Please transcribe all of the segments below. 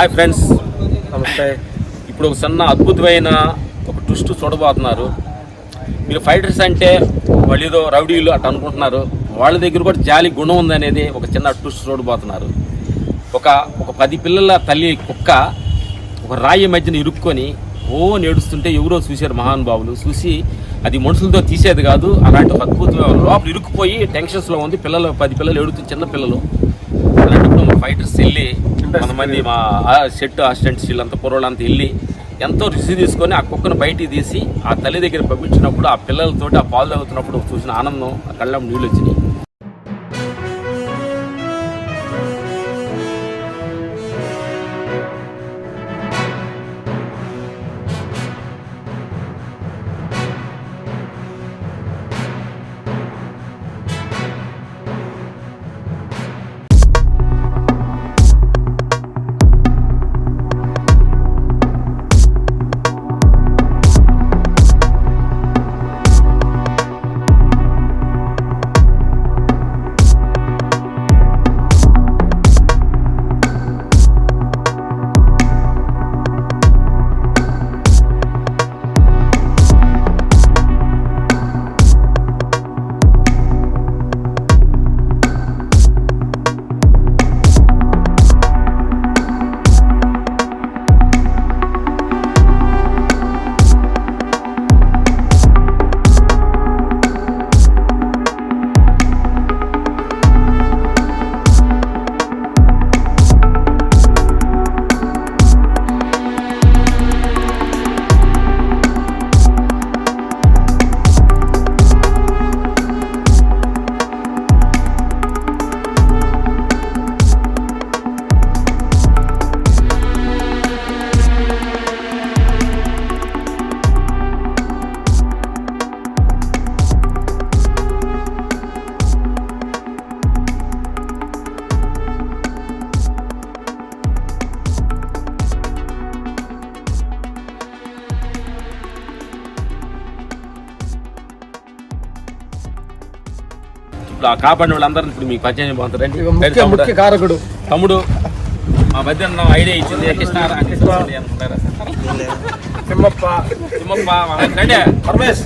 Hi friends, నమస్తే. ఇప్పుడు ఒక చిన్న అద్భుతమైన ఒక ట్విస్ట్ చూడబోతున్నారు. మీరు ఫైటర్స్ అంటే వాళ్ళు ఏదో రౌడీలు అట్లా అనుకుంటున్నారు. వాళ్ళ దగ్గర కూడా జాలి గుణం ఉందనేది ఒక చిన్న ట్విస్ట్ చూడబోతున్నారు. ఒక 10 పిల్లల తల్లి కుక్క ఒక రాయి మధ్యన ఇరుక్కొని నేడుస్తుంటే ఎవరో చూశారు మహానుభావులు. చూసి అది మనుషులతో తీసేది కాదు, అలాంటి ఒక అద్భుతమైన లోపల ఇరుక్కుపోయి టెన్షన్స్లో ఉంది. 10 పిల్లలు ఎడుతుంది, చిన్న పిల్లలు. అలాంటప్పుడు మా ఫైటర్స్ వెళ్ళి కొంతమంది మా సెట్ అసిస్టెంట్స్ వీళ్ళంతా కుర్రోళ్ళంతా వెళ్ళి ఎంతో రిస్క్ తీసుకొని ఆ కుక్కను బయటికి తీసి ఆ తల్లి దగ్గర పంపించినప్పుడు ఆ పిల్లలతోటి ఆ పాలు తాగుతున్నప్పుడు చూసిన ఆనందం, ఆ కళ్ళం నీళ్ళు వచ్చినాయి. ఇప్పుడు ఆ కాపాడిన వాళ్ళందరూ ఇప్పుడు మీకు పరిచయం పోతారండి. ముఖ్య కారకుడు తమ్ముడు మా మధ్య ఐడియా ఇచ్చింది తిమ్మప్ప పరమేశ్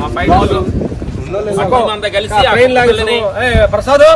మా ఫైట్ అంతా కలిసి ప్రసాద్